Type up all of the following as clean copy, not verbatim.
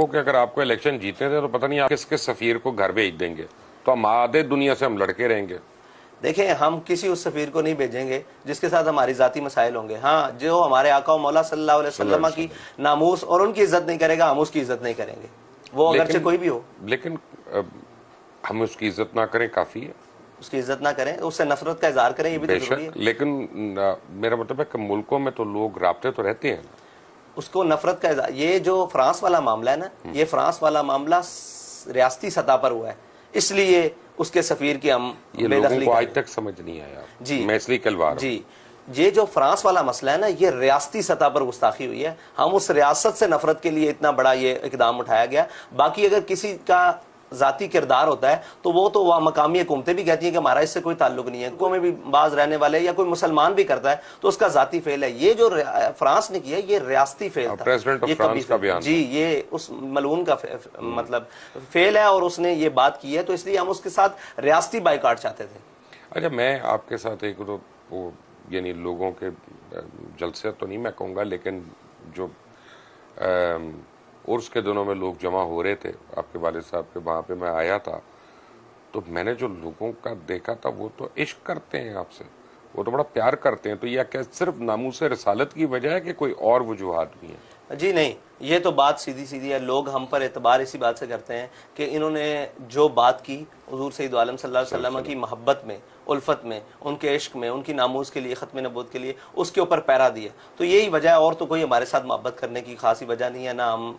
वो कि अगर आपको इलेक्शन जीतने थे तो पता नहीं आप किसके सफीर को घर भेज देंगे, तो हम आधे दुनिया से हम लड़के रहेंगे। देखें, हम किसी उस सफीर को नहीं भेजेंगे जिसके साथ हमारी जाती मसाइल होंगे। हाँ, जो हमारे आका मौला सल्लल्लाहु अलैहि वसल्लम की नामूस और उनकी इज्जत नहीं करेगा, हम उसकी इज्जत नहीं करेंगे, वो अगरचे कोई भी हो। लेकिन हम उसकी इज्जत ना करें काफी है, उसकी इज्जत ना करें, उससे नफरत का इजहार करें, ये भी तो जरूरी है। लेकिन मेरा मतलब है कि मुल्कों में तो लोग राब्ते तो रहते हैं, उसको नफरत का इजहार। ये जो फ्रांस वाला मामला है ना, ये फ्रांस वाला मामला रियासती सतह पर हुआ है, इसलिए उसके सफीर की हम लोगों को आज तक समझ नहीं आया जी। मैं इसलिए कलवा जी, ये जो फ्रांस वाला मसला है ना, ये रियासती सतह पर गुस्ताखी हुई है। हम उस रियासत से नफरत के लिए इतना बड़ा ये इकदाम उठाया गया। बाकी अगर किसी का जाती किरदार होता है तो वो तो वह मकामी हुकूमतें भी कहती हैं कि हमारा इससे कोई ताल्लुक नहीं है, में भी बाज रहने वाले या कोई मुसलमान भी करता है तो उसका जाती फेल है। ये जो फ्रांस ने किया ये रियासती फेल था। प्रेसिडेंट ऑफ फ्रांस का बयान जी, ये उस मलून का मतलब फेल है और उसने ये बात की है, तो इसलिए हम उसके साथ रियासती बाइकाट चाहते थे। अच्छा, मैं आपके साथ एक तो वो यानी लोगों के जलसे तो नहीं मैं कहूँगा, लेकिन जो उर्स के दिनों में लोग जमा हो रहे थे आपके वालिद साहब के, वहाँ पे मैं आया था, तो मैंने जो लोगों का देखा था वो तो इश्क करते हैं आपसे, वो तो बड़ा प्यार करते हैं। तो यह क्या सिर्फ नामूस रिसालत की वजह है कि कोई और वजूहात भी हैं? जी नहीं, ये तो बात सीधी सीधी है। लोग हम पर एतबार इसी बात से करते हैं कि इन्होंने जो बात की हुजूर सैयद आलम सल्लल्लाहु अलैहि वसल्लम की मोहब्बत में, उल्फत में, उनके इश्क में, उनकी नामूस के लिए, ख़त्म नबूवत के लिए, उसके ऊपर पैरा दिया। तो यही वजह है, और तो कोई हमारे साथ मोहब्बत करने की खासी वजह नहीं है, ना हम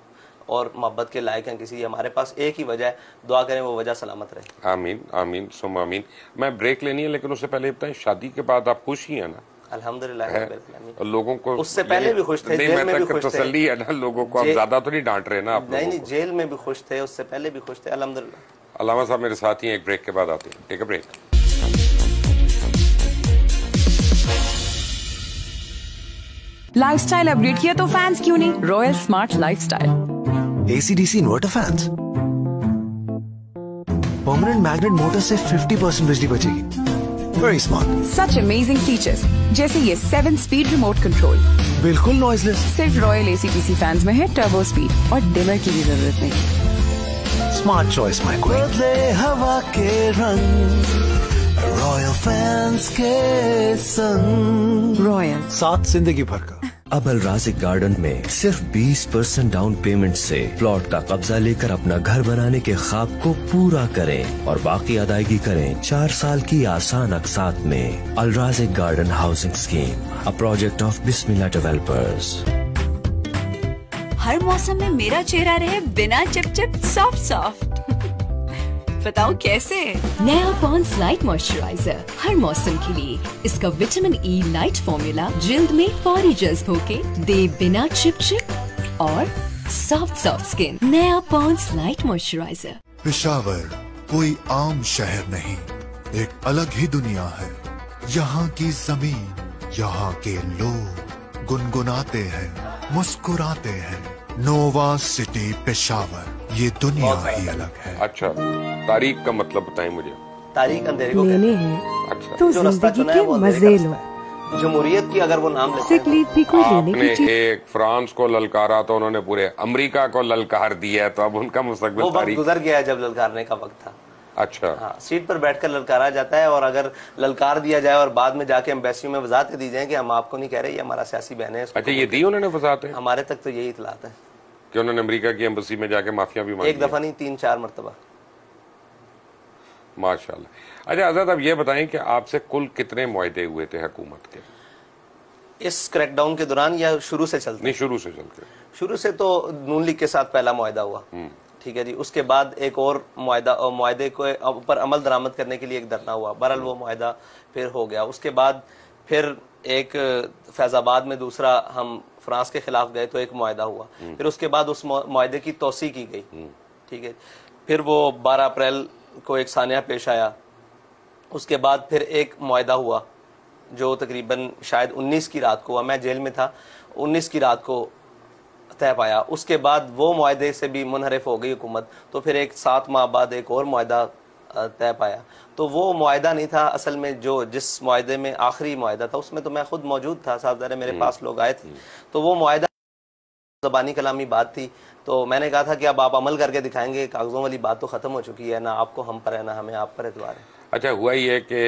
और मोहब्बत के लायक हैं किसी। हमारे पास एक ही वजह है, दुआ करें वो वजह सलामत रहे। आमीन आमीन सुम आमीन। मैं ब्रेक लेनी है, लेकिन उससे पहले बताएं, शादी के बाद आप खुश ही हैं ना? अल्हम्दुलिल्लाह। लोगों को उससे पहले भी खुश थे, जेल में भी खुश थे। तसल्ली है ना लोगों को, आप ज्यादा तो नहीं डांट रहे ना आप? नहीं, जेल में भी खुश थे, उससे पहले भी खुश थे, अल्हम्दुलिल्लाह। अल्लामा साहब मेरे साथ ही एक ब्रेक के बाद आते हैं। Take a break. Lifestyle upgrade किया तो फैंस क्यों नहीं? Royal smart lifestyle. ACDC inverter fans, permanent magnet motor से 50% बिजली बचेगी। Very smart. Such amazing features, जैसे ये 7 स्पीड रिमोट कंट्रोल, बिल्कुल नॉइजलेस। सिर्फ रॉयल एसीडीसी फैंस में है टर्बो स्पीड और डिमर की भी जरूरत नहीं। Smart choice my queen. बदले हवा के रंग, रॉयल फैंस के संग। रॉयल, साथ जिंदगी भर का। अब अल राज़िक गार्डन में सिर्फ 20% डाउन पेमेंट से प्लॉट का कब्जा लेकर अपना घर बनाने के ख्वाब को पूरा करें और बाकी अदायगी करें 4 साल की आसान अक़सात में। Al Raziq garden housing scheme, a project of Bismillah developers. हर मौसम में मेरा चेहरा रहे बिना चिपचिप, सॉफ्ट सॉफ्ट। बताओ कैसे? नया पॉन्ड्स लाइट मॉइस्चराइजर हर मौसम के लिए। इसका विटामिन ई लाइट फॉर्मूला जिल्द में फौरी जज्ब होके दे बिना चिपचिप और सॉफ्ट सॉफ्ट स्किन। नया पॉन्ड्स लाइट मॉइस्चराइजर। पेशावर कोई आम शहर नहीं, एक अलग ही दुनिया है। यहाँ की जमीन, यहाँ के लोग गुनगुनाते हैं, मुस्कुराते हैं। नोवा सिटी पेशावर, ये दुनिया ही अलग है। अच्छा, तारीख का मतलब बताएं मुझे। तारीख अंधेरे को लेने हैं। अच्छा, तो जिंदगी के मजे लो। जमहूरियत की अगर वो नाम लेते सिक लीव भी कोई लेने की चीज। एक फ्रांस को ललकारा तो उन्होंने पूरे अमेरिका को ललकार दिया है, तो अब उनका मुस्तकबिल वो वक्त गुजर गया है जब ललकारने का वक्त था। अच्छा, हाँ, सीट पर बैठकर ललकारा जाता है, और अगर ललकार दिया जाए और बाद में जाके एम्बेसियों में वजाहत दी जाए कि हम आपको नहीं कह रहे, ये हमारा सियासी बहन है। अच्छा, ये दी उन्होंने वजाहत? हमारे तक तो यही इतलात है कि उन्होंने अमेरिका की एम्बेसी में जाके माफिया भी मांगी। एक दफा नहीं, 3-4 मरतबा। माशाल्लाह। अच्छा आजाद, अब ये बताएं कि आपसे कुल कितने मुआहदे हुए थे हुकूमत के इस क्रैकडाउन के दौरान, या शुरू से चलते? नहीं, शुरू से चलते। शुरू से तो नून लीग के साथ पहला मुआहदा हुआ, ठीक है जी। उसके बाद एक और मुआहदे को ऊपर अमल दरामद करने के लिए एक धरना हुआ। बहरहाल वो मुआहदा फिर हो गया। उसके बाद फिर एक फैजाबाद में दूसरा, हम फ्रांस के खिलाफ गए तो एक मुआहदा हुआ। फिर उसके बाद उस मुआहदे की तोसी की गई, ठीक है। फिर वो 12 अप्रैल को एक सानिया पेश आया। उसके बाद फिर एक मुआहदा हुआ जो तकरीबन शायद 19 की रात को हुआ, मैं जेल में था, 19 की रात को तय पाया। उसके बाद वो मुआहदे से भी मुनहरिफ हो गई हुकूमत, तो फिर एक 7 माह बाद एक और मुआहदा तय पाया। तो वो मुआहदा नहीं था असल में, जो जिस मुआहदे में आखिरी मुआहदा था उसमें तो मैं खुद मौजूद था, साहबजादे मेरे पास लोग आए थे, तो वो मुआहदा ज़बानी कलामी बात थी, तो मैंने कहा था कि अब आप अमल करके दिखाएंगे, कागजों वाली बात तो खत्म हो चुकी है, ना आपको हम पर है ना हमें आप पर एतबार है। अच्छा, हुआ ये कि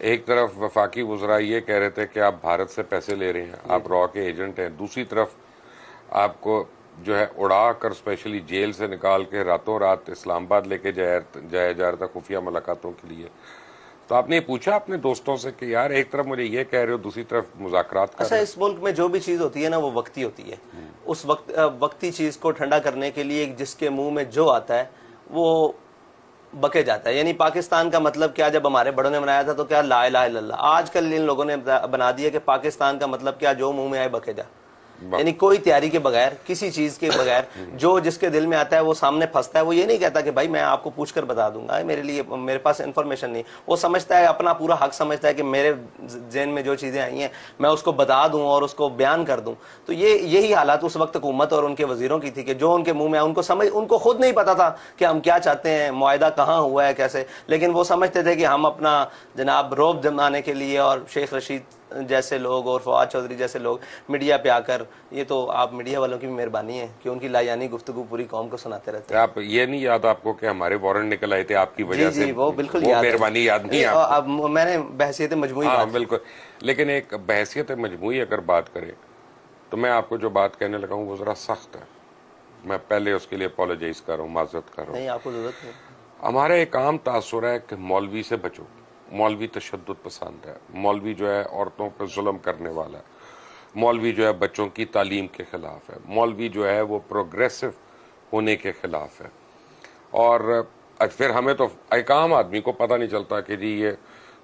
एक तरफ वफाकी वज़रा ये कह रहे थे कि आप भारत से पैसे ले रहे हैं, आप रॉ के एजेंट हैं, दूसरी तरफ आपको जो है उड़ा कर स्पेशली जेल से निकाल के रातों रात इस्लामाबाद लेके जाया जा रहा था खुफिया मुलाकातों के लिए। तो आपने पूछा अपने दोस्तों से कि यार एक तरफ मुझे ये कह रहे हो, दूसरी तरफ मुज़ाकरात कर अच्छा, इस मुल्क में जो भी चीज़ होती है ना वो वक्ती होती है। उस वक्ती चीज़ को ठंडा करने के लिए जिसके मुंह में जो आता है वो बके जाता है। यानी पाकिस्तान का मतलब क्या, जब हमारे बड़ों ने बनाया था तो क्या ला इलाहा इल्लल्लाह, आजकल इन लोगों ने बना दिया कि पाकिस्तान का मतलब क्या, जो मुंह में आए बके जा। यानी कोई तैयारी के बगैर, किसी चीज के बगैर, जो जिसके दिल में आता है वो सामने फंसता है। वो ये नहीं कहता कि भाई मैं आपको पूछकर बता दूंगा, मेरे पास इन्फॉर्मेशन नहीं। वो समझता है, अपना पूरा हक समझता है कि मेरे जेन में जो चीजें आई हैं मैं उसको बता दूं और उसको बयान कर दूं। तो यही हालात उस वक्त हुकूमत और उनके वजीरों की थी कि जो उनके मुंह में उनको खुद नहीं पता था कि हम क्या चाहते हैं, मुआहदा कहाँ हुआ है, कैसे, लेकिन वो समझते थे कि हम अपना जनाब रौब जमाने के लिए, और शेख रशीद जैसे लोग और फवाद चौधरी जैसे लोग मीडिया पे आकर, ये तो आप मीडिया वालों की भी मेहरबानी है कि उनकी लायानी गुफ्तगू पूरी कौम को सुनाते रहते हैं। आप ये नहीं याद आपको कि हमारे वारंट निकल आए थे आपकी वजह से? वो बिल्कुल याद, मेहरबानी याद नहीं आपको? अब मैंने बहसियत मजमूई, हाँ बिल्कुल, लेकिन एक बहसियत मजमूई अगर बात करें तो मैं आपको जो बात कहने लगा हूँ वो जरा सख्त है, मैं पहले उसके लिए अपोलोजाइज कर रहा हूँ, माजरत कर रहा हूँ। नहीं, आपको जरूरत नहीं। हमारा एक आम तासुर है कि मौलवी से बचो, मौलवी तशद्दुद पसंद है, मौलवी जो है औरतों पर जुल्म करने वाला है, मौलवी जो है बच्चों की तालीम के खिलाफ है, मौलवी जो है वो प्रोग्रेसिव होने के खिलाफ है। और फिर हमें तो एक आम आदमी को पता नहीं चलता कि जी ये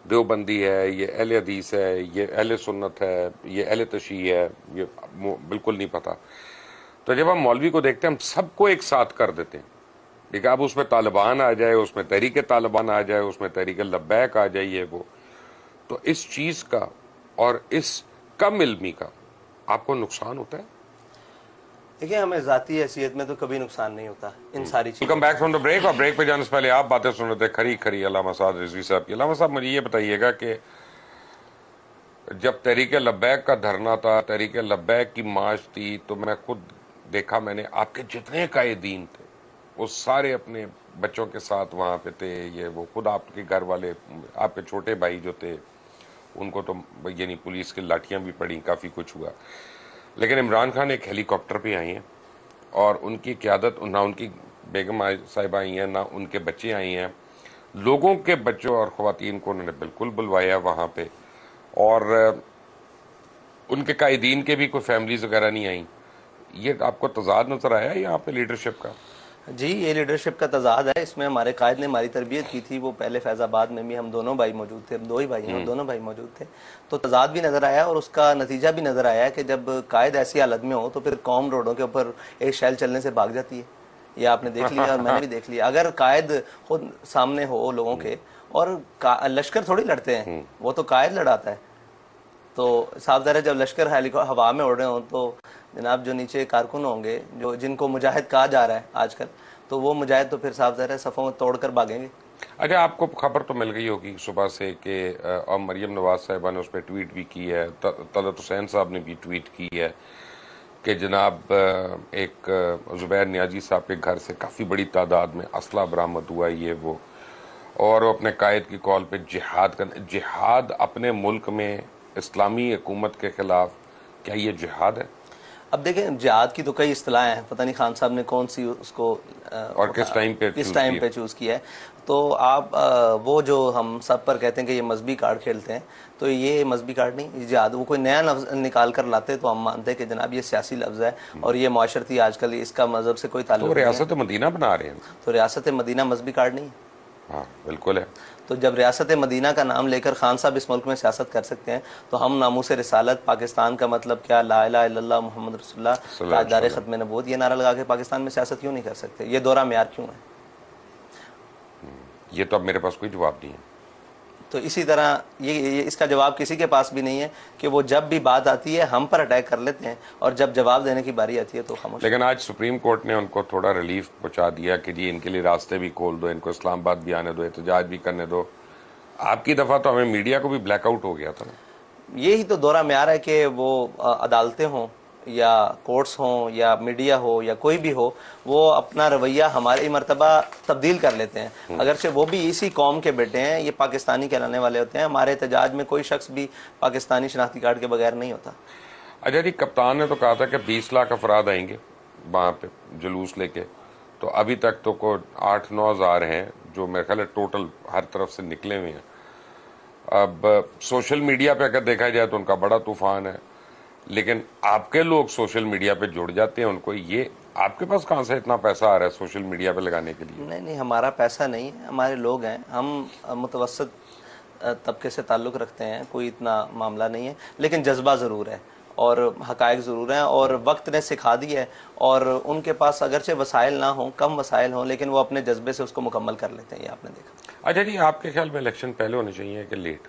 देवबंदी है, ये अहले हदीस है, ये अहले सुन्नत है, ये अहले तशी है, ये बिल्कुल नहीं पता। तो जब हम मौलवी को देखते हैं हम सबको एक साथ कर देते हैं। ठीक है, अब उसमें तालिबान आ जाए, उसमें तहरीक तालिबान आ जाए, उसमें तहरीक लब्बैक आ जाइए, वो तो इस चीज का और इस कम इल्मी का आपको नुकसान होता है? देखिए, हमें जाती हैसियत में तो कभी नुकसान नहीं होता इन सारी चीज़ों। Welcome back from the break. और ब्रेक पे जाने से पहले आप बातें सुन रहे थे खरी खरी अल्लामा साद रिजवी साहब की। अल्लामा साहब, मुझे ये बताइएगा कि जब तहरीक लब्बैक का धरना था, तहरीक लब्बैक की मार्च थी, तो मैं खुद देखा, मैंने आपके जितने कायदीन थे वो सारे अपने बच्चों के साथ वहाँ पे थे। ये वो खुद आपके घर वाले, आपके छोटे भाई जो थे, उनको तो यानी पुलिस की लाठियाँ भी पड़ी, काफ़ी कुछ हुआ। लेकिन इमरान खान एक हेलीकॉप्टर पे आई हैं और उनकी क़यादत, ना उनकी बेगम साहिबा आई हैं, ना उनके बच्चे आई हैं, लोगों के बच्चों और ख़वातीन को उन्होंने बिल्कुल बुलवाया वहाँ पे। और उनके कायदीन के भी कोई फैमिलीज वगैरह नहीं आई। ये आपको तजाद नजर आया यहाँ पे लीडरशिप का? जी, ये लीडरशिप का तजाद है। इसमें हमारे कायद ने हमारी तरबियत की थी। वो पहले फैज़ाबाद में भी हम दोनों भाई मौजूद थे, हम दो ही भाई हैं, दोनों भाई मौजूद थे। तो तजाद भी नज़र आया और उसका नतीजा भी नज़र आया कि जब कायद ऐसी हालत में हो तो फिर कौम रोडों के ऊपर एक शैल चलने से भाग जाती है। ये आपने देख लिया और मैंने भी देख लिया। अगर कायद खुद सामने हो लोगों के, और लश्कर थोड़ी लड़ते हैं, वो तो कायद लड़ाता है। तो साफ ज़ाहिर है जब लश्कर हवा में उड़ रहे हों तो जनाब जो नीचे कारकुन होंगे, जो जिनको मुजाहिद कहा जा रहा है आजकल, तो वो मुजाहिद तो फिर साफ ज़ाहिर है सफ़ों में तोड़कर भागेंगे। अच्छा, आपको खबर तो मिल गई होगी सुबह से कि और मरियम नवाज साहिबा ने उस पर ट्वीट भी की है, तलत हुसैन साहब ने भी ट्वीट की है कि जनाब एक ज़ुबैर नियाजी साहब के घर से काफ़ी बड़ी तादाद में असला बरामद हुआ, ये वो, और अपने कायद की कॉल पे जिहाद अपने मुल्क में इस्लामी हुकूमत के खिलाफ, क्या ये जिहाद है? अब देखें, जिहाद की तो कई इस्तिलाहें हैं, पता नहीं खान साहब ने कौन सी उसको और किस टाइम पे चूज़ किया है। तो आप वो जो हम सब पर कहते हैं कि ये मजहबी कार्ड खेलते हैं, तो ये मजहबी कार्ड नहीं, जिहाद वो कोई नया लफ्ज़ निकाल कर लाते तो हम मानते हैं कि जनाब ये सियासी लफ्ज़ है और ये माशरती, आजकल इसका मजहब से कोई ताल्लुक नहीं है। रियासत मदीना बना रहे हैं, तो रियासत मदीना मजहबी कार्ड नहीं है? हाँ बिल्कुल है। तो जब रियासत मदीना का नाम लेकर खान साहब इस मुल्क में सियासत कर सकते हैं, तो हम नामूस रिसालत, पाकिस्तान का मतलब क्या, ला इलाहा इल्लल्लाह मुहम्मद रसूलुल्लाह, ताजदार खत्म नबूवत, ये नारा लगा के पाकिस्तान में सियासत क्यों नहीं कर सकते? ये दोहरा मेयार क्यों है? ये तो अब मेरे पास कोई जवाब नहीं है। तो इसी तरह ये इसका जवाब किसी के पास भी नहीं है कि वो जब भी बात आती है हम पर अटैक कर लेते हैं और जब जवाब देने की बारी आती है तो खामोश। लेकिन आज सुप्रीम कोर्ट ने उनको थोड़ा रिलीफ पहुंचा दिया कि जी इनके लिए रास्ते भी खोल दो, इनको इस्लामाबाद भी आने दो, एहतजाज भी करने दो। आपकी दफा तो हमें मीडिया को भी ब्लैकआउट हो गया था ना। यही तो दोहरा म्यार है कि वो अदालतें हों या कोर्ट्स हों या मीडिया हो या कोई भी हो, वो अपना रवैया हमारी मर्तबा तब्दील कर लेते हैं। अगरचे वो भी इसी कौम के बेटे हैं, ये पाकिस्तानी कहलाने वाले होते हैं। हमारे एहतजाज में कोई शख्स भी पाकिस्तानी शनाख्ती कार्ड के बगैर नहीं होता। अच्छा जी, कप्तान ने तो कहा था कि 20 लाख अफराद आएंगे वहाँ पे जुलूस लेके, तो अभी तक तो को 8-9 हज़ार हैं जो मेरे ख्याल है टोटल हर तरफ से निकले हुए हैं। अब सोशल मीडिया पे अगर देखा जाए तो उनका बड़ा तूफान है, लेकिन आपके लोग सोशल मीडिया पे जुड़ जाते हैं उनको, ये आपके पास कहाँ से इतना पैसा आ रहा है सोशल मीडिया पे लगाने के लिए? नहीं, हमारा पैसा नहीं है, हमारे लोग हैं। हम मुतवस्सित तबके से ताल्लुक़ रखते हैं, कोई इतना मामला नहीं है, लेकिन जज्बा ज़रूर है और हकायक ज़रूर हैं और वक्त ने सिखा दिया है। और उनके पास अगरचे वसाइल ना हों, कम वसाइल हों, लेकिन वो अपने जज्बे से उसको मुकम्मल कर लेते हैं, ये आपने देखा। अच्छा जी, आपके ख्याल में इलेक्शन पहले होने चाहिए कि लेट?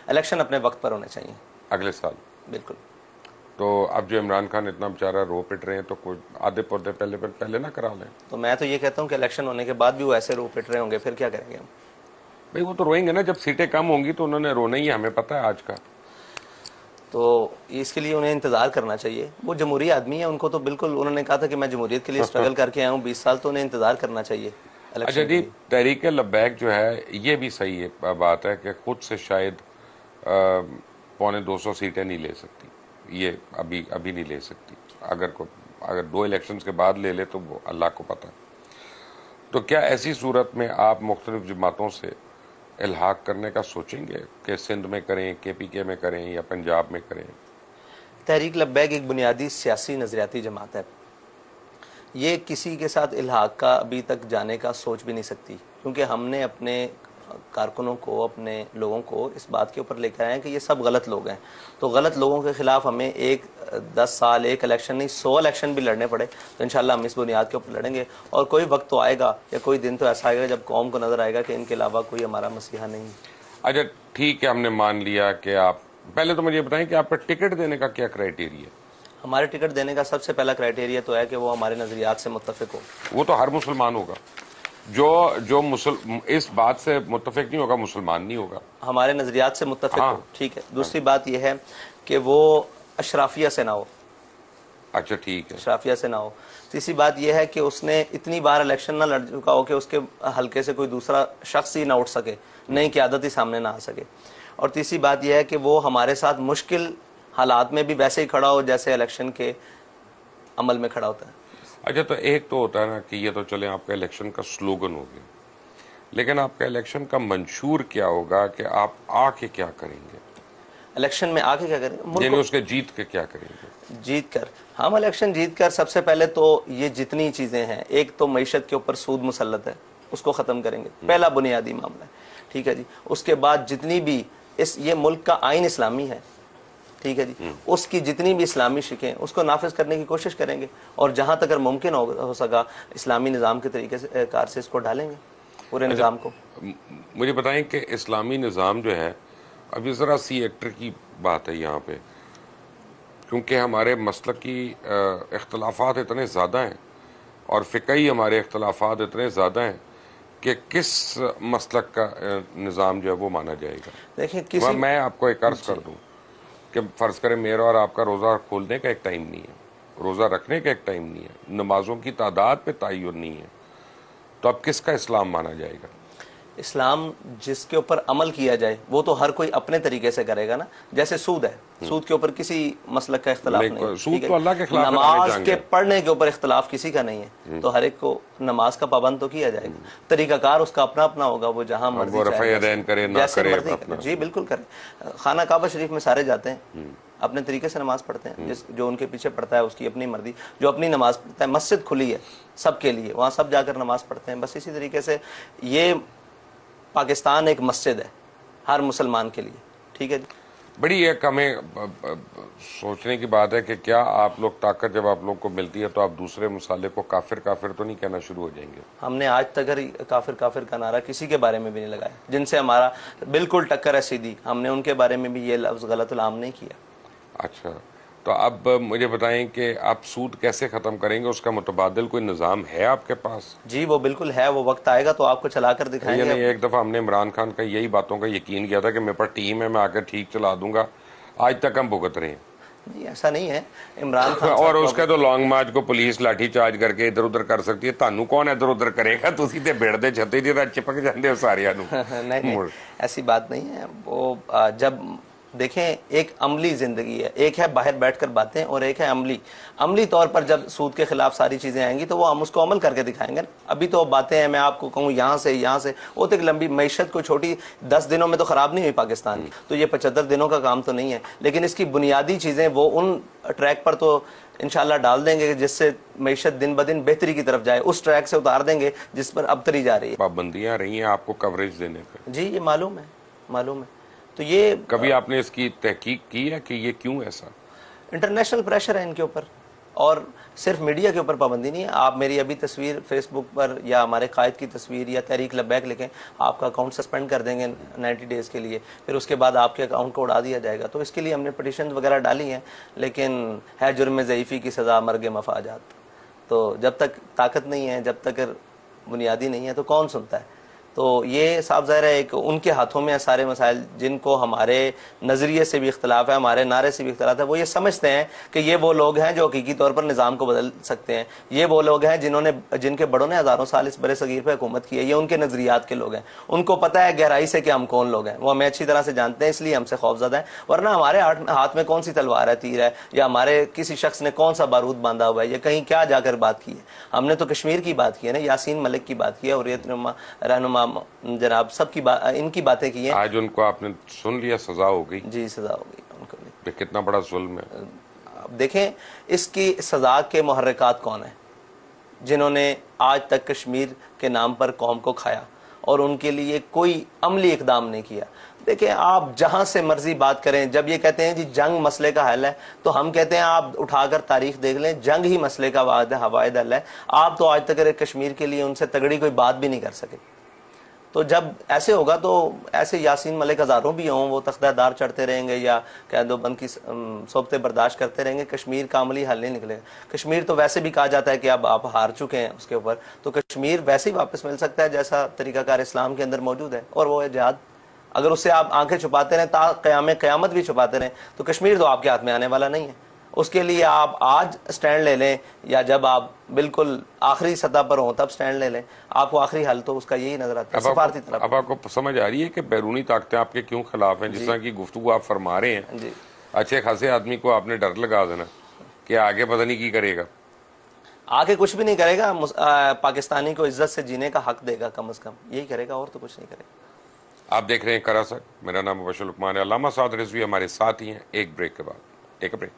इलेक्शन अपने वक्त पर होने चाहिए, अगले साल। बिल्कुल। तो अब जो इमरान खान इतना बेचारा रो पिट रहे हैं, तो कोई आधे पौधे पहले ना करा लें? तो मैं तो ये कहता हूँ कि इलेक्शन होने के बाद भी वो ऐसे रो पिट रहे होंगे, फिर क्या करेंगे हम? भाई वो तो रोएंगे ना, जब सीटें कम होंगी तो उन्होंने रोना ही है, हमें पता है आज का। तो इसके लिए उन्हें इंतजार करना चाहिए। वो जमहूरी आदमी है, उनको तो बिल्कुल, उन्होंने कहा था कि मैं जमहूरियत के लिए स्ट्रगल करके आया हूँ 20 साल, तो उन्हें इंतजार करना चाहिए। अच्छा जी, तहरीक लब्बैक जो है ये भी सही है बात है कि खुद से शायद 250 सीटें नहीं ले सकती, ये अभी नहीं ले सकती। अगर 2 इलेक्शंस के बाद ले ले तो वो अल्लाह को पता। तो क्या ऐसी सूरत में आप मुख्तलिफ जमातों से इल्हाक करने का सोचेंगे कि सिंध में करें, KPK में करें या पंजाब में करें? तहरीक लब्बैक एक बुनियादी सियासी नजरियाती जमात है, ये किसी के साथ इल्हाक का अभी तक जाने का सोच भी नहीं सकती, क्योंकि हमने अपने कारकुनों को, अपने लोगों को इस बात के ऊपर लेकर आए हैं कि ये सब गलत लोग हैं। तो गलत लोगों के खिलाफ हमें 10 साल एक इलेक्शन नहीं 100 इलेक्शन भी लड़ने पड़े तो इंशाल्लाह हम इस बुनियाद के ऊपर लड़ेंगे। और कोई वक्त तो आएगा या कोई दिन तो ऐसा आएगा जब कौम को नजर आएगा कि इनके अलावा कोई हमारा मसीहा नहीं। अच्छा ठीक है, हमने मान लिया कि आप, पहले तो मुझे बताएं कि आपका टिकट देने का क्या क्राइटेरिया? हमारे टिकट देने का सबसे पहला क्राइटेरिया तो है कि वो हमारे नजरियात से मुत्तफिक हो। वो तो हर मुसलमान होगा, जो इस बात से मुत्तफिक नहीं होगा मुसलमान नहीं होगा। हमारे नजरियात से मुत्तफिक हो, ठीक है। दूसरी बात यह है कि वो अशराफिया से ना हो। अच्छा ठीक है, अशराफिया से ना हो। तीसरी बात यह है कि उसने इतनी बार इलेक्शन ना लड़ चुका हो कि उसके हल्के से कोई दूसरा शख्स ही ना उठ सके, नई क़यादत ही सामने ना आ सके। और तीसरी बात यह है कि वो हमारे साथ मुश्किल हालात में भी वैसे ही खड़ा हो जैसे इलेक्शन के अमल में खड़ा होता है। अच्छा, तो एक तो होता है ना कि ये तो चले आपका इलेक्शन का स्लोगन हो गया, लेकिन आपका इलेक्शन का मंशूर क्या होगा कि आप आके क्या करेंगे? इलेक्शन में आके क्या करेंगे? यानी उसके जीत के क्या करेंगे? जीत कर, हम इलेक्शन जीत कर सबसे पहले तो ये जितनी चीजें हैं, एक तो मईशत के ऊपर सूद मुसल्लत है उसको खत्म करेंगे, पहला बुनियादी मामला है, ठीक है जी। उसके बाद जितनी भी ये मुल्क का आइन इस्लामी है, ठीक है जी, उसकी जितनी भी इस्लामी शिकें उसको नाफिज करने की कोशिश करेंगे और जहां तक अगर मुमकिन हो सका इस्लामी निज़ाम के तरीके से कार से इसको ढालेंगे पूरे निज़ाम को। मुझे बताएं कि इस्लामी निज़ाम जो है, अभी ज़रा सी एक्टर की बात है यहाँ पे, क्योंकि हमारे मसलक की इख्तलाफात इतने ज़्यादा हैं और फ़िक़ही हमारे इख्तलाफात इतने ज़्यादा हैं कि किस मसलक का निज़ाम जो है वो माना जाएगा। देखिए, मैं आपको एक अर्ज़ कर दूँ कि फ़र्ज़ करें मेरा और आपका रोज़ा खोलने का एक टाइम नहीं है, रोज़ा रखने का एक टाइम नहीं है, नमाजों की तादाद पे तयन नहीं है, तो अब किसका इस्लाम माना जाएगा? इस्लाम जिसके ऊपर अमल किया जाए वो तो हर कोई अपने तरीके से करेगा ना। जैसे सूद है, सूद के ऊपर किसी मसलक का इख्तलाफ नहीं, सूद तो अल्लाह के खिलाफ है। नमाज के पढ़ने के ऊपर इख्तलाफ किसी का नहीं है, तो हर एक को नमाज का पाबंद तो किया जाएगा। तरीकाकार उसका अपना अपना होगा, वो जहाँ मर्जी करे, जी बिल्कुल करे। खाना काबा शरीफ में सारे जाते हैं, अपने तरीके से नमाज पढ़ते हैं, जो उनके पीछे पढ़ता है उसकी अपनी मर्जी, जो अपनी नमाज पढ़ता है। मस्जिद खुली है सबके लिए, वहाँ सब जाकर नमाज पढ़ते हैं। बस इसी तरीके से ये पाकिस्तान एक मस्जिद है हर मुसलमान के लिए, ठीक है जी। बड़ी एक हमें सोचने की बात है कि क्या आप लोग ताकत जब आप लोग को मिलती है तो आप दूसरे मुसाले को काफिर काफिर तो नहीं कहना शुरू हो जाएंगे? हमने आज तक काफिर काफिर का नारा किसी के बारे में भी नहीं लगाया, जिनसे हमारा बिल्कुल टक्कर है सीधी, हमने उनके बारे में भी ये लफ्ज गलत उलाम नहीं किया। अच्छा, तो अब मुझे बताएं कि आप सूद कैसे खत्म करेंगे, उसका मुतबादिल कोई निज़ाम है आपके पास? जी वो बिल्कुल है, वो वक्त आएगा तो आपको चलाकर दिखाएंगे। नहीं, एक दफ़ा हमने इमरान खान का यही बातों का यकीन किया था कि मेरे पास टीम है, मैं आकर ठीक चला दूंगा, आज तक हम भुगत रहे हैं। नहीं, ऐसा नहीं है। इमरान खान और उसके तो लॉन्ग मार्च को पुलिस लाठी चार्ज करके इधर उधर कर सकती है, तानू कौन इधर उधर करेगा? तुसी ते बेड़दे छते दी तां चिपक जांदे हो सारियां नूं। नहीं, ऐसी बात नहीं है। वो जब देखें, एक अमली जिंदगी है, एक है बाहर बैठकर बातें और एक है अमली तौर पर जब सूद के खिलाफ सारी चीजें आएंगी तो वो हम उसको अमल करके दिखाएंगे। अभी तो बातें हैं, मैं आपको कहूँ यहाँ से वो तो एक लंबी मईशत को छोटी 10 दिनों में तो खराब नहीं हुई पाकिस्तान की, तो ये 75 दिनों का काम तो नहीं है, लेकिन इसकी बुनियादी चीजें वो उन ट्रैक पर तो इंशाल्लाह डाल देंगे जिससे मईशत दिन ब दिन बेहतरी की तरफ जाए, उस ट्रैक से उतार देंगे जिस पर अबतरी जा रही है। पाबंदियां रही हैं आपको कवरेज देने पे? जी, ये मालूम है। तो ये कभी आपने इसकी तहकीक की है कि ये क्यों ऐसा? इंटरनेशनल प्रेशर है इनके ऊपर, और सिर्फ मीडिया के ऊपर पाबंदी नहीं है। आप मेरी अभी तस्वीर फेसबुक पर या हमारे कायद की तस्वीर या तहरीक लब्बैक लिखें, आपका अकाउंट सस्पेंड कर देंगे 90 डेज़ के लिए, फिर उसके बाद आपके अकाउंट को उड़ा दिया जाएगा। तो इसके लिए हमने पटिशन वगैरह डाली हैं, लेकिन है जुर्म ज़ईफ़ी की सज़ा मर्ग मफाजात। तो जब तक ताकत नहीं है, जब तक बुनियादी नहीं है, तो कौन सुनता है? तो ये साफ ज़ाहिर है एक उनके हाथों में है सारे मसाइल, जिनको हमारे नज़रिए से भी इख्तलाफ है, हमारे नारे से भी इख्तलाफ है। वो ये समझते हैं कि ये वो लोग हैं जो हकीकी तौर पर निज़ाम को बदल सकते हैं, ये वो लोग हैं जिनके बड़ों ने हज़ारों साल इस बड़े सगीर पर हुकूमत की है, ये उनके नज़रियात के लोग हैं। उनको पता है गहराई से कि हम कौन लोग हैं, वो हमें अच्छी तरह से जानते हैं, इसलिए हमसे खौफज़दा है। वरना हमारे हाथ में कौन सी तलवार है, तीर है, या हमारे किसी शख्स ने कौन सा बारूद बांधा हुआ है, या कहीं क्या जाकर बात की है। हमने तो कश्मीर की बात की है ना, यासीन मलिक की बात की है, हुर्रियत रहनुमा जनाब सबकी इनकी बातें की हैं। आज उनको आपने सुन लिया, सजा हो गई? जी, सजा हो गई उनको भी। कितना बड़ा जुल्म है। अब देखें, इसकी सजा के मुहर्रिकात कौन है जिन्होंने आज तक कश्मीर के नाम पर कौम को खाया और उनके लिए कोई अमली इकदाम नहीं किया। देखिए, आप जहां से मर्जी बात करें, जब ये कहते हैं जी जंग मसले का हल है, तो हम कहते हैं आप उठाकर तारीख देख लें, जंग ही मसले का वाहिद हल है। आप तो आज तक कश्मीर के लिए उनसे तगड़ी कोई बात भी नहीं कर सके। तो जब ऐसे होगा तो ऐसे यासीन मलिक हज़ारों भी हों, वो तख्तादार चढ़ते रहेंगे या कह दो बंद की सोबतें बर्दाश्त करते रहेंगे, कश्मीर का अमली हल नहीं निकलेगा। कश्मीर तो वैसे भी कहा जाता है कि अब आप हार चुके हैं उसके ऊपर, तो कश्मीर वैसे ही वापस मिल सकता है जैसा तरीकाकार इस्लाम के अंदर मौजूद है, और वो है जिहाद। अगर उससे आप आंखें छुपाते रहें, क़यामत भी छुपाते रहें, तो कश्मीर तो आपके हाथ में आने वाला नहीं है। उसके लिए आप आज स्टैंड ले लें या जब आप बिल्कुल आखिरी सतह पर हो तब स्टैंड ले लें, आपको आखिरी हल तो उसका यही नजर आता है, सफारती तरफ। अब आपको समझ आ रही है कि बैरूनी ताकतें आपके क्यों खिलाफ हैं? जिस तरह की गुफ्तगू आप फरमा रहे हैं जी, अच्छे खासे आदमी को आपने डर लगा देना कि आगे पता नहीं की करेगा। आगे कुछ भी नहीं करेगा, पाकिस्तानी को इज्जत से जीने का हक देगा, कम से कम यही करेगा, और तो कुछ नहीं करेगा। आप देख रहे हैं करासक, मेरा नाम मुबश्शिर लुकमान है। अल्लामा साद रिजवी हमारे साथ ही हैं। एक ब्रेक के बाद एक ब्रेक।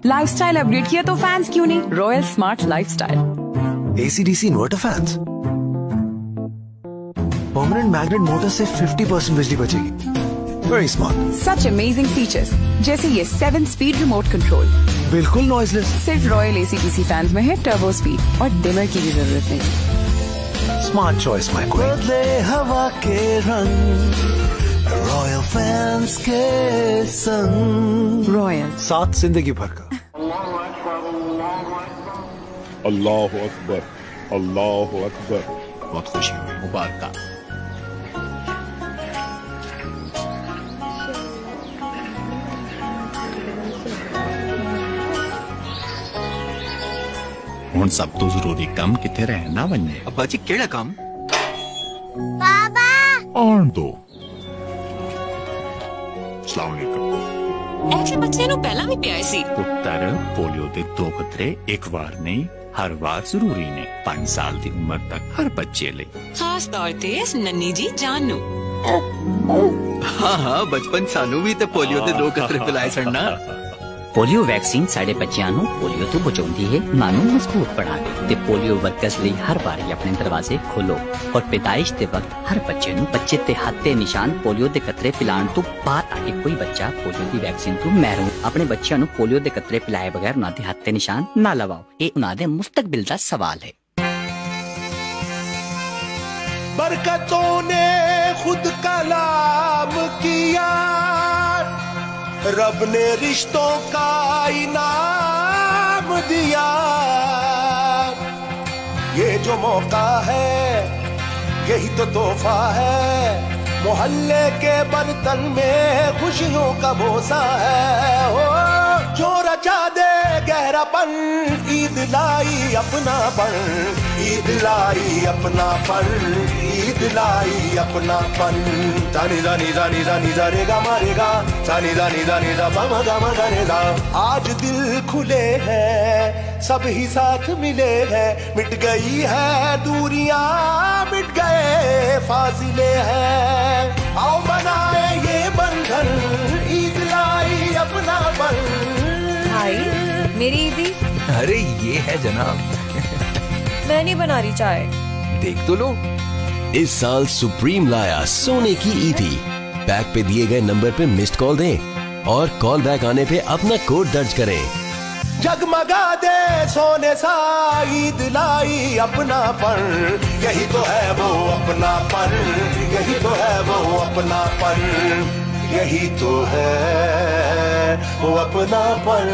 लाइफस्टाइल अपग्रेड किया तो फैंस क्यों नहीं? Royal smart lifestyle. AC/DC inverter fans, permanent magnet motor से 50% बिजली बचेगी। Very smart. Such amazing features, जैसे ये 7 स्पीड रिमोट कंट्रोल, बिल्कुल नॉइजलेस। सिर्फ रॉयल AC/DC फैंस में है टर्बो स्पीड और डिमर की भी जरूरत नहीं। Smart choice my queen. बदले हवा के रंग, रॉयल फैंस के संग। रॉयल, साथ जिंदगी भर का। अल्लाह अकबर, अल्लाह अकबर। बहुत खुशी हुई, मुबारक। हुण सब तो जरूरी काम किथे रहना बन्ने। अब्बा जी केड़ा काम? पापा आन दो। अस्सलाम वालेकुम। ऐसे बच्चे नु पहला भी पिया सी। पुत्तर, पोलियो दे 2 खतरे एक बार नहीं हर बार जरूरी ने। 5 साल की उम्र तक हर बच्चे ले, खास तौर ते इस नन्नी जी जान नु। हाँ, बचपन सानू भी ते पोलियो दे 2 खतरे पिलाए सड़ना। पोलियो वैक्सीन साढ़े बच्चों को पोलियो तो बचाती है, मानू मजबूत बनाती ते पोलियो वर्कर्स लिए हर बार अपने दरवाजे खोलो और पैदाइश के वक्त हर बच्चे बच्चे ते हाथ ते निशान पोलियो के कतरे पिलाने तो बाद आके कोई बच्चा पोलियो की वैक्सीन तो महरूम। अपने बच्चों पोलियो के कतरे पिलाए बगैर उन्होंने हाथ ते निशान ना लवाओ, ये उन्होंने मुस्तकबिल का सवाल है। बरकतों ने खुद कलाम किया, रब ने रिश्तों का इनाम दिया। ये जो मौका है यही तो तोहफा है, मोहल्ले के बर्तन में खुशियों का बोसा है। हो जो रचा दे गहरापन, ईद लाई अपनापन, ईद लाई अपनापन, ईद लाई अपनापन। जानी जानी जानी जानी जारेगा मारेगा, जानी जानी जानी जा मा गा मा करेगा। आज दिल खुले हैं, सब ही साथ मिले हैं, मिट गई है दूरियां, मिट गए फासिले हैं। आओ बनाए ये बंधन, ईद लाई अपनापन। भाई मेरी ईदी। अरे ये है जनाब। मैं नहीं बना रही चाय। देख तो लो। इस साल सुप्रीम लाया सोने की ईदी। बैग पे दिए गए नंबर पे मिस्ड कॉल दें और कॉल बैक आने पे अपना कोड दर्ज करें। जगमगा दे सोने सा, ईद लाई अपनापन, यही तो है वो अपनापन, यही तो है वो अपनापन, यही तो है वो अपनापन।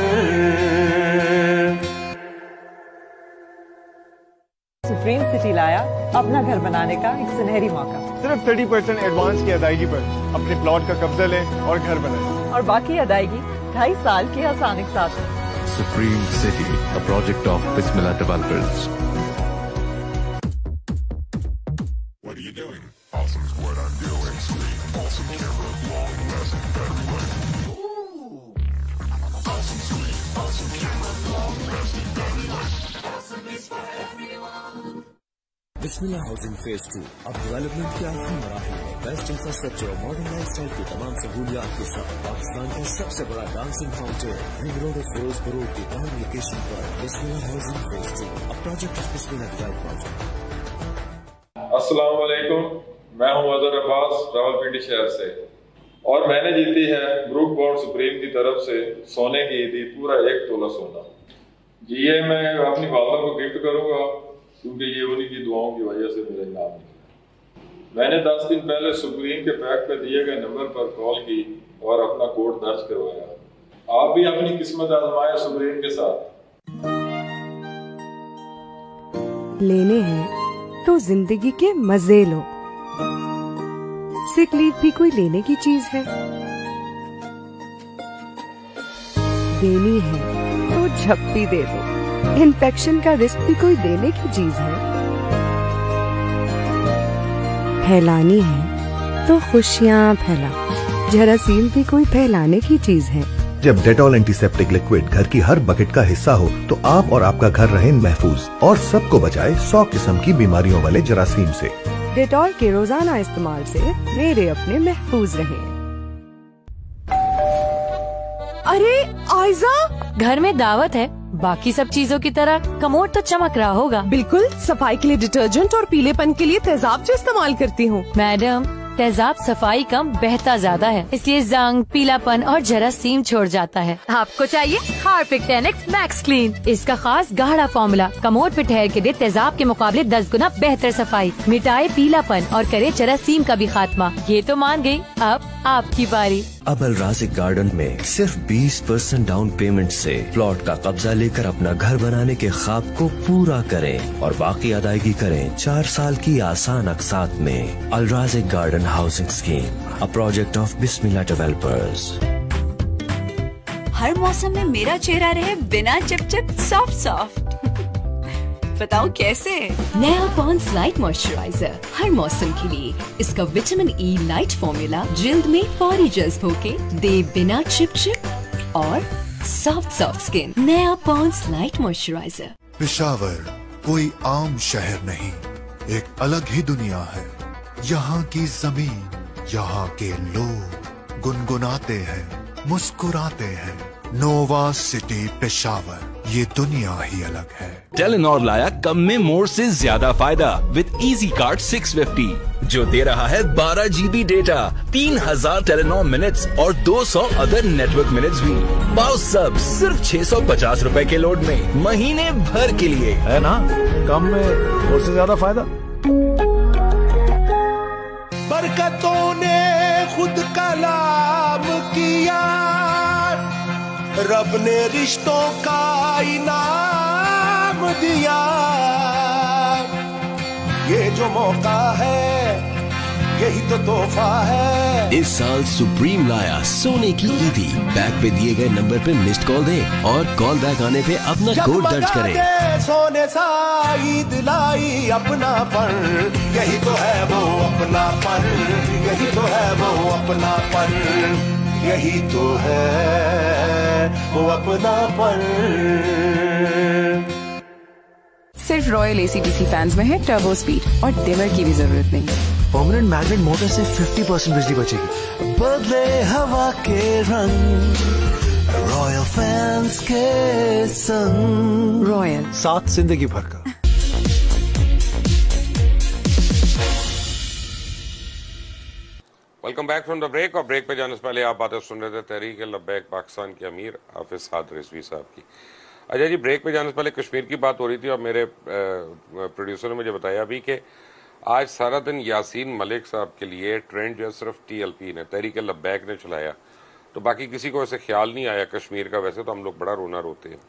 सुप्रीम सिटी लाया अपना घर बनाने का एक सुनहरी मौका। सिर्फ 30% एडवांस की अदायगी पर अपने प्लॉट का कब्जा लें और घर बनाएं। और बाकी अदायगी 2.5 साल की आसान के साथ। Supreme City, a project of Bismillah Developers. What are you doing? Awesome is what I'm doing. Sweet, awesome camera, long lasting battery life. Awesome sweet, awesome camera, long lasting battery life. Awesome is for everyone. Bismillah housing phase 2 अब development के आखिरी मराहल में best infrastructure और modern lifestyle की तमाम सहूलियात के साथ पाकिस्तान का सबसे बड़ा dancing fountain ring road of Ferozepur की प्राइम लोकेशन पर Bismillah housing phase 2, a project of Bismillah developers. अस्सलाम वालेकुम, मैं हूं अजहर अब्बास रावलपिंडी शहर से और मैंने जीती है ब्रूक बॉन्ड सुप्रीम की तरफ से सोने की ईदी पूरा 1 तोला सोना। जी ये मैं अपनी वालदा को गिफ्ट करूंगा क्योंकि ये उन्हीं की दुआओं की वजह से मेरा इनाम निकला। मैंने 10 दिन पहले सुप्रीम के पैक पे दिए गए नंबर पर कॉल की और अपना कोड दर्ज करवाया। आप भी अपनी किस्मत आजमाएं सुप्रीम के साथ। लेने हैं तो जिंदगी के मजे लो। सिक लीव भी कोई लेने की चीज है, देनी है तो झप्पी दे दो। इन्फेक्शन का रिस्क भी कोई देने की चीज है, फैलानी है तो खुशियाँ फैला। जरासीम भी कोई फैलाने की चीज है। जब डेटॉल एंटीसेप्टिक लिक्विड घर की हर बकेट का हिस्सा हो तो आप और आपका घर रहें महफूज और सबको बचाए 100 किस्म की बीमारियों वाले जरासीम से। डेटॉल के रोजाना इस्तेमाल से मेरे अपने महफूज रहें। अरे आयजा, घर में दावत है, बाकी सब चीजों की तरह कमोड तो चमक रहा होगा। बिल्कुल, सफाई के लिए डिटर्जेंट और पीलेपन के लिए तेजाब जो इस्तेमाल करती हूँ। मैडम, तेजाब सफाई कम बहता ज्यादा है, इसलिए जंग, पीलापन और जरासीम छोड़ जाता है। आपको चाहिए हार्पिक 10X मैक्स क्लीन। इसका खास गाढ़ा फॉर्मूला कमोड पे ठहर के दे तेजाब के मुकाबले 10 गुना बेहतर सफाई, मिटाए पीलापन और करे जरासीम का भी खात्मा। ये तो मान गई, अब आपकी बारी। अब अल राज़िक गार्डन में सिर्फ 20% डाउन पेमेंट से प्लॉट का कब्जा लेकर अपना घर बनाने के ख्वाब को पूरा करें और बाकी अदायगी करें 4 साल की आसान अक़सात में। Al Raziq garden housing scheme, a project of Bismillah developers. हर मौसम में मेरा चेहरा रहे बिना चिपचिप सॉफ्ट सॉफ्ट। बताओ कैसे? नया पॉन्ड्स लाइट मॉइस्चराइजर हर मौसम के लिए। इसका विटामिन ई लाइट फॉर्मूला जिल्द में फौरी जज्ब होके दे बिना चिपचिप और सॉफ्ट सॉफ्ट स्किन। नया पॉन्ड्स लाइट मॉइस्चराइजर। पेशावर कोई आम शहर नहीं, एक अलग ही दुनिया है। यहाँ की जमीन, यहाँ के लोग गुनगुनाते हैं, मुस्कुराते हैं। नोवा सिटी पेशावर, ये दुनिया ही अलग है। टेलीनॉर लाया कम में मोर से ज्यादा फायदा विद इजी कार्ड 650 जो दे रहा है 12 GB डेटा, 3000 टेलीनॉर मिनट्स और 200 अदर नेटवर्क मिनट्स भी। पाओ सब सिर्फ 650 रुपए के लोड में महीने भर के लिए, है ना? कम में मोर से ज्यादा फायदा। बरकतों ने खुद कलाम किया, रब ने रिश्तों का इनाम दिया। ये जो मौका है यही तो तोहफा है। इस साल सुप्रीम लाया सोने की ईदी। बैक पे दिए गए नंबर पे मिस्ड कॉल दें और कॉल बैक आने पे अपना कोड दर्ज करें। सोने सा ईद लाई अपनापन, यही तो है वो अपनापन, यही तो है वो अपनापन, यही तो है वो अपनापन। सिर्फ रॉयल एसीडीसी फैंस में है टर्बो स्पीड और डिमर की भी जरूरत नहीं। परमानेंट मैग्नेट मोटर से 50% बिजली बचेगी। बदले हवा के रंग, रॉयल फैंस के संग। रॉयल, साथ जिंदगी भर का। Welcome back from the break. और ब्रेक पे जाने से पहले आप बातें सुन रहे थे तहरीक लब्बैक पाकिस्तान के अमीर हाफिज साद रिजवी साहब की। अच्छा जी, ब्रेक पे जाने से पहले कश्मीर की बात हो रही थी और मेरे प्रोड्यूसर ने मुझे बताया अभी कि आज सारा दिन यासीन मलिक साहब के लिए ट्रेंड जो है सिर्फ TLP ने, तहरीक लब्बैक ने चलाया, तो बाकी किसी को ऐसे ख्याल नहीं आया कश्मीर का। वैसे तो हम लोग बड़ा रोना रोते हैं।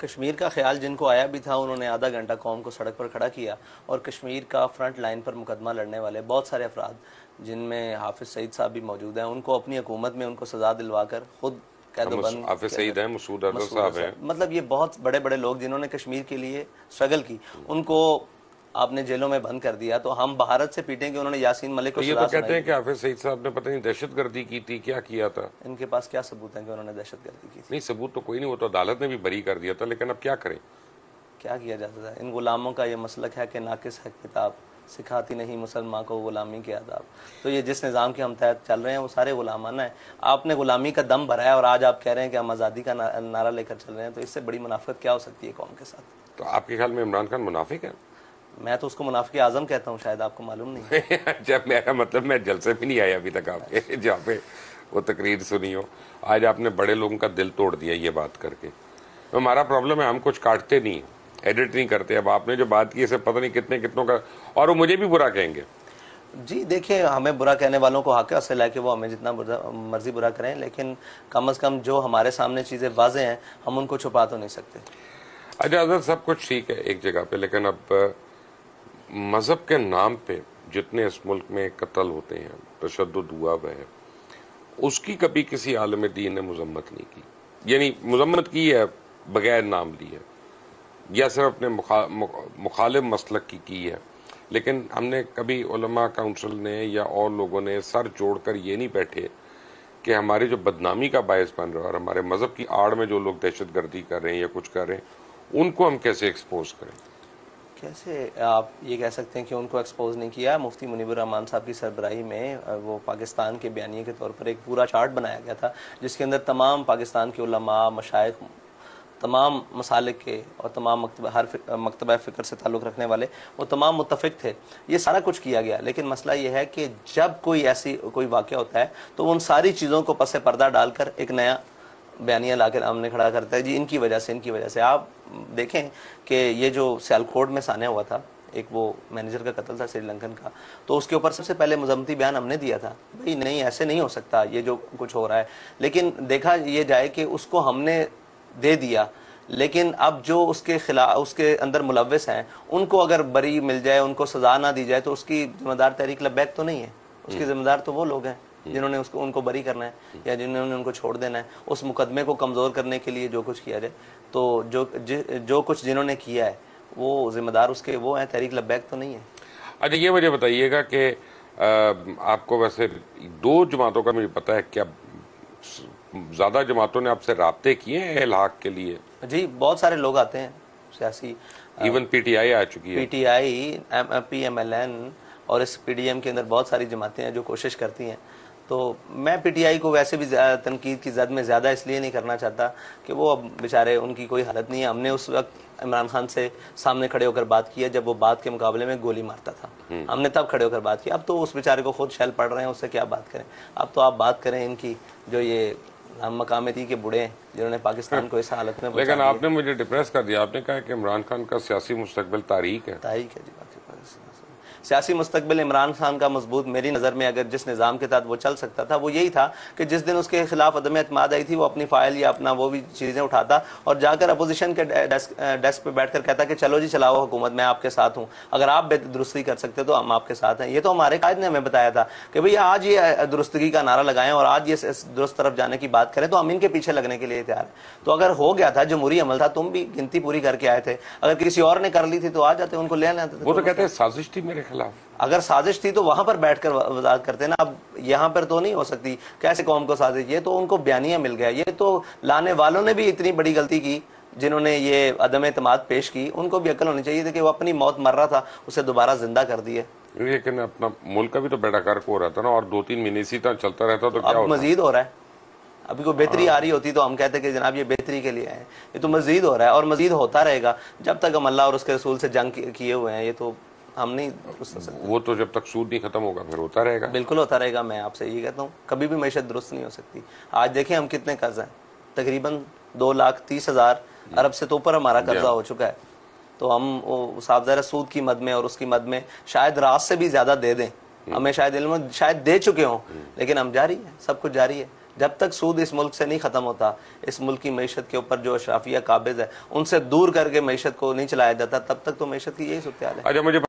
कश्मीर का ख्याल जिनको आया भी था, उन्होंने आधा घंटा कौम को सड़क पर खड़ा किया और कश्मीर का फ्रंट लाइन पर मुकदमा लड़ने वाले बहुत सारे अफराद, जिनमें हाफिज सईद साहब भी मौजूद हैं, उनको अपनी हुकूमत में उनको सजा दिलवाकर खुद कैदोबंद। हाफिज सईद हैं, मसूद अजहर साहब हैं, मतलब ये बहुत बड़े बड़े लोग जिन्होंने कश्मीर के लिए स्ट्रगल की, उनको आपने जेलों में बंद कर दिया। तो हम भारत से पीटें कि उन्होंने यासीन मलिक को ये तो कहते हैं कि हाफिज सईद साहब ने पता नहीं दहशतगर्दी की थी, क्या किया था। इनके पास क्या सबूत है कि उन्होंने दहशतगर्दी की थी? नहीं, सबूत तो कोई नहीं, वो तो अदालत ने भी बरी कर दिया था। लेकिन अब क्या करें, क्या किया जाता है? इन गुलामों का ये मसलक है कि नाकिस है किताब, सिखाती नहीं मुसलमान को गुलामी के आदाब। तो ये जिस निज़ाम के हम तहत चल रहे हैं वो सारे गुलामाना है। आपने गुलामी का दम भरा है और आज आप कह रहे हैं कि हम आज़ादी का नारा लेकर चल रहे हैं, तो इससे बड़ी मुनाफिकत क्या हो सकती है कौम के साथ? तो आपके ख्याल में इमरान खान मुनाफिक है? मैं तो उसको मुनाफिक आजम कहता हूँ, शायद आपको मालूम नहीं। जब मेरा मतलब, मैं जलसे भी नहीं आया अभी तक आपके जहाँ पे वो तकरीर सुनी हो। आज आपने बड़े लोगों का दिल तोड़ दिया ये बात करके। तो हमारा प्रॉब्लम है, हम कुछ काटते नहीं, एडिट नहीं करते। अब आपने जो बात की इसे पता नहीं कितनों का, और वो मुझे भी बुरा कहेंगे। जी देखिए, हमें बुरा कहने वालों को हक हासिल है कि वो हमें जितना मर्जी बुरा करें, लेकिन कम अज़ कम जो हमारे सामने चीज़ें वाज़ेह हैं हम उनको छुपा तो नहीं सकते। अच्छा अगर सब कुछ ठीक है एक जगह पे, लेकिन अब मज़हब के नाम पे जितने इस मुल्क में कत्ल होते हैं, तशद्दुद हुआ हुआ है, उसकी कभी किसी आलम दीन ने मुजम्मत नहीं की। यानी मुजम्मत की है बगैर नाम लिए, या सिर्फ अपने मुखालिफ मसलक की है। लेकिन हमने कभी उलमा काउंसिल ने या और लोगों ने सर जोड़कर ये नहीं बैठे कि हमारी जो बदनामी का बायस बन रहा है और हमारे मज़हब की आड़ में जो लोग दहशतगर्दी कर रहे हैं या कुछ कर रहे हैं, उनको हम कैसे एक्सपोज करें। कैसे आप ये कह सकते हैं कि उनको एक्सपोज नहीं किया? मुफ्ती मुनीबुर रहमान साहब की सरबराही में वो पाकिस्तान के बयानिए के तौर पर एक पूरा चार्ट बनाया गया था, जिसके अंदर तमाम पाकिस्तान के उलमा, मशाइख, तमाम मसालिक के और तमाम हर मकतबा फ़िक्र से ताल्लुक़ रखने वाले वो तमाम मुत्तफ़िक थे। ये सारा कुछ किया गया, लेकिन मसला ये है कि जब कोई वाक़या होता है तो उन सारी चीज़ों को पसे पर्दा डालकर एक नया बयानिया लाकर आमने खड़ा करता है। जी इनकी वजह से आप देखें कि ये जो सियालकोट में सान्या हुआ था, एक वो मैनेजर का कत्ल था श्रीलंकन का, तो उसके ऊपर सबसे पहले मुज़म्मती बयान हमने दिया था, भाई नहीं ऐसे नहीं हो सकता ये जो कुछ हो रहा है। लेकिन देखा ये जाए कि उसको हमने दे दिया, लेकिन अब जो उसके खिलाफ उसके अंदर मुलव्विस हैं उनको अगर बरी मिल जाए, उनको सजा ना दी जाए, तो उसकी जिम्मेदार तहरीक लब्बैक तो नहीं है, उसकी जिम्मेदार तो वो लोग हैं जिन्होंने उनको बरी करना है या जिन्होंने उनको छोड़ देना है। उस मुकदमे को कमज़ोर करने के लिए जो कुछ किया जाए, तो जो कुछ जिन्होंने किया है वो जिम्मेदार उसके वो हैं, तहरीक लब्बैक तो नहीं है। अच्छा ये मुझे बताइएगा कि आपको वैसे दो जमातों का मुझे पता है, क्या ज़्यादा जमातों ने आपसे राब्ते किए हैं इल्हाक के लिए? जी बहुत सारे लोग आते हैं सियासी, इवन PTI आ चुकी है, PTI, PMLN और इस PDM के अंदर बहुत सारी जमातें हैं जो कोशिश करती हैं। तो मैं PTI को वैसे भी तनकीद की जद में ज़्यादा इसलिए नहीं करना चाहता कि वो अब बेचारे उनकी कोई हालत नहीं है। हमने उस वक्त इमरान खान से सामने खड़े होकर बात की है जब वो बात के मुकाबले में गोली मारता था, हमने तब खड़े होकर बात की। अब तो उस बेचारे को खुद शैल पड़ रहे हैं, उससे क्या बात करें। अब तो आप बात करें इनकी जो ये मकामती के बुढ़े जिन्होंने पाकिस्तान को इस हालत में। लेकिन आपने मुझे डिप्रेस कर दिया, आपने कहा कि इमरान खान का सियासी मुस्तकबिल तारीख है। तारीख है जी, सियासी मुस्तकबिल इमरान खान का मजबूत, मेरी नज़र में अगर जिस निज़ाम के तहत वो चल सकता था वो यही था कि जिस दिन उसके खिलाफ अदम एतमाद आई थी वो अपनी फाइल या अपना वो भी चीज़ें उठाता और जाकर अपोजिशन के डेस्क पे बैठकर कहता कि चलो जी चलाओ हुकूमत, मैं आपके साथ हूँ, अगर आप दुरुस्ती कर सकते तो हम आपके साथ हैं। ये तो हमारे कायद ने हमें बताया था कि भाई आज ये दुरुस्तगी का नारा लगाएं और आज ये दुरुस्त तरफ जाने की बात करें तो हम इनके पीछे लगने के लिए तैयार है। तो अगर हो गया था, जमहूरी अमल था, तुम भी गिनती पूरी करके आए थे, अगर किसी और ने कर ली थी तो आ जाते, उनको ले आते। वो तो कहते हैं साजिश थी मेरे खिलाफ। अगर साजिश थी तो वहां पर बैठकर वजाहत करते ना, अब यहाँ पर तो नहीं हो सकती। कैसे कौम को साजिश? ये तो उनको बयानिया मिल गया। ये तो लाने वालों ने भी इतनी बड़ी गलती की, जिन्होंने ये अदम एतमाद पेश की, उनको भी अकल होनी चाहिए थी कि वो अपनी मौत मर रहा था, उसे दोबारा जिंदा कर दिए। लेकिन अपना मुल्क का भी तो बेड़ा गर्क हो रहा था ना, और 2-3 महीने इसी तरह चलता रहता तो क्या होता? मजीद हो रहा है। अभी कोई बेहतरी आ रही होती तो हम कहते कि जनाब ये बेहतरी के लिए है, ये तो मजीद हो रहा है और मजीद होता रहेगा जब तक हम अल्लाह और उसके रसूल से जंग किए हुए हैं। ये तो हम नहीं वो तो जब तक सूद नहीं खत्म होगा फिर होता रहेगा। बिल्कुल होता रहेगा। मैं आपसे ये कहता हूँ कभी भी मैशत दुरुस्त नहीं हो सकती। आज देखें हम कितने कर्ज हैं, तकरीबन 2,30,000 अरब से तो ऊपर हमारा कर्जा हो चुका है। तो हम साहब सूद की मद में और उसकी मद में शायद रात से भी ज्यादा दे दें, हमें शायद इल्म शायद दे चुके हों, लेकिन हम जारी है, सब कुछ जारी है। जब तक सूद इस मुल्क से नहीं खत्म होता, इस मुल्क की मैशत के ऊपर जो अशराफिया काबिज है उनसे दूर करके मैशत को नहीं चलाया जाता, तब तक तो मैशत की यही सूरत हाल है। अच्छा, मुझे